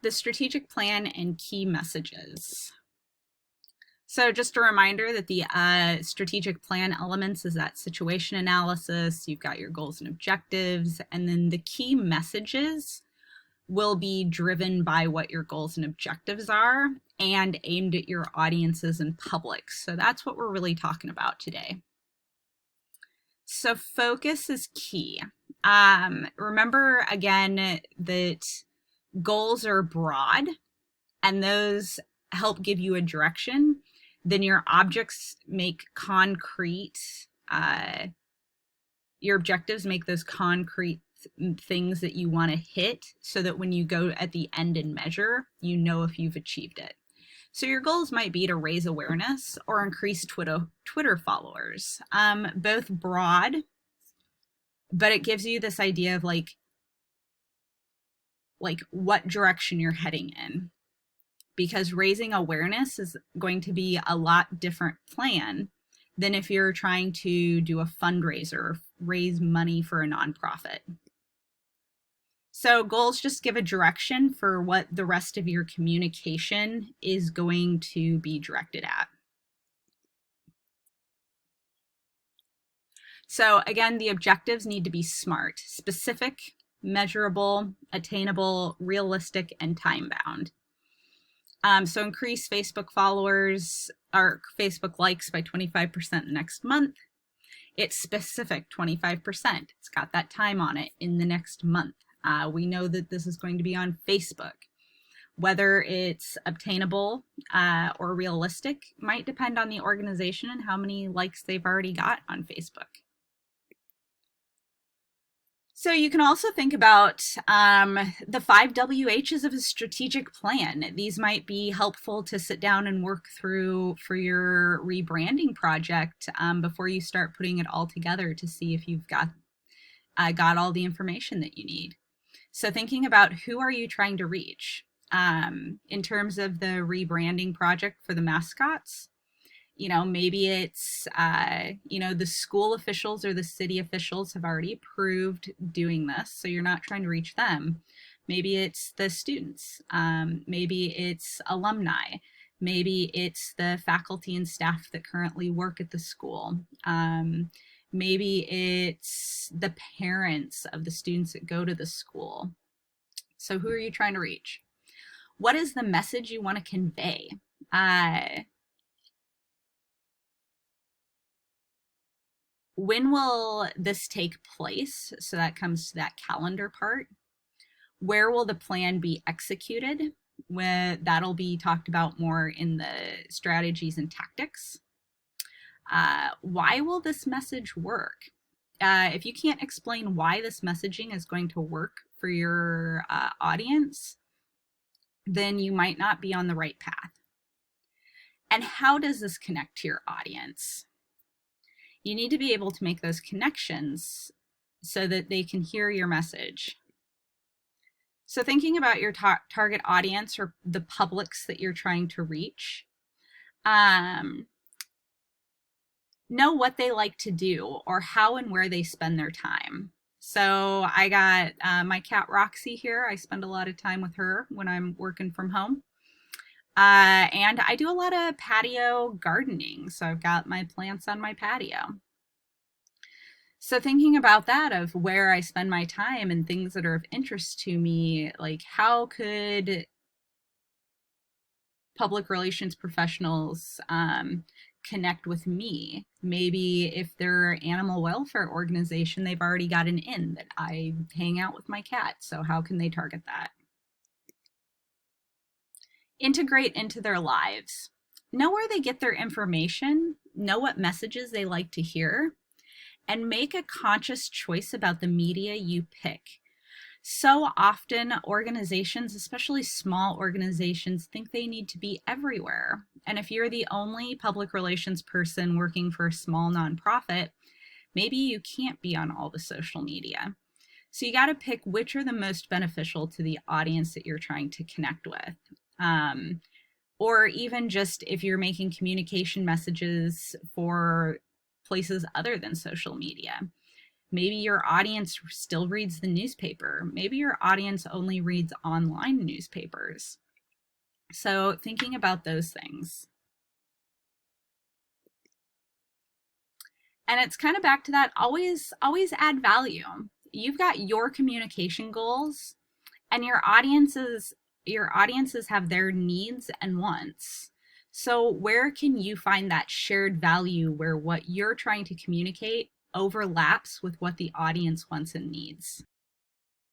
the strategic plan and key messages. So just a reminder that the strategic plan elements is that situation analysis, you've got your goals and objectives, and then the key messages will be driven by what your goals and objectives are and aimed at your audiences and public. So that's what we're really talking about today. So focus is key. Remember again that goals are broad and those help give you a direction. Then your objects make concrete, your objectives make those concrete things that you want to hit so that when you go at the end and measure, you know if you've achieved it. So your goals might be to raise awareness or increase Twitter followers, both broad, but it gives you this idea of like what direction you're heading in, because raising awareness is going to be a lot different plan than if you're trying to do a fundraiser or raise money for a nonprofit. So goals just give a direction for what the rest of your communication is going to be directed at. So again, the objectives need to be SMART: specific, measurable, attainable, realistic, and time-bound. So increase Facebook followers or Facebook likes by 25% next month. It's specific, 25%. It's got that time on it, in the next month. We know that this is going to be on Facebook. Whether it's obtainable or realistic might depend on the organization and how many likes they've already got on Facebook. So you can also think about the 5 WHs of a strategic plan. These might be helpful to sit down and work through for your rebranding project before you start putting it all together to see if you've got all the information that you need. So thinking about who are you trying to reach in terms of the rebranding project for the mascots. You know, maybe it's, the school officials or the city officials have already approved doing this, so you're not trying to reach them. Maybe it's the students. Maybe it's alumni. Maybe it's the faculty and staff that currently work at the school. Maybe it's the parents of the students that go to the school. So who are you trying to reach? What is the message you want to convey? When will this take place? So that comes to that calendar part. Where will the plan be executed? That'll be talked about more in the strategies and tactics. Why will this message work? If you can't explain why this messaging is going to work for your audience, then you might not be on the right path. And how does this connect to your audience? You need to be able to make those connections so that they can hear your message. So thinking about your target audience or the publics that you're trying to reach, know what they like to do or how and where they spend their time. So I got my cat Roxy here. I spend a lot of time with her when I'm working from home. And I do a lot of patio gardening. So I've got my plants on my patio. So thinking about that of where I spend my time and things that are of interest to me, like how could public relations professionals connect with me? Maybe if they're an animal welfare organization, they've already got an inn that I hang out with my cat. So how can they target that? Integrate into their lives. Know where they get their information, know what messages they like to hear, and make a conscious choice about the media you pick. So often organizations, especially small organizations, think they need to be everywhere. And if you're the only public relations person working for a small nonprofit, maybe you can't be on all the social media. So you got to pick which are the most beneficial to the audience that you're trying to connect with. Or even just if you're making communication messages for places other than social media. Maybe your audience still reads the newspaper. Maybe your audience only reads online newspapers. So thinking about those things. And it's kind of back to that, always add value. You've got your communication goals, and your audiences have their needs and wants. So where can you find that shared value where what you're trying to communicate overlaps with what the audience wants and needs?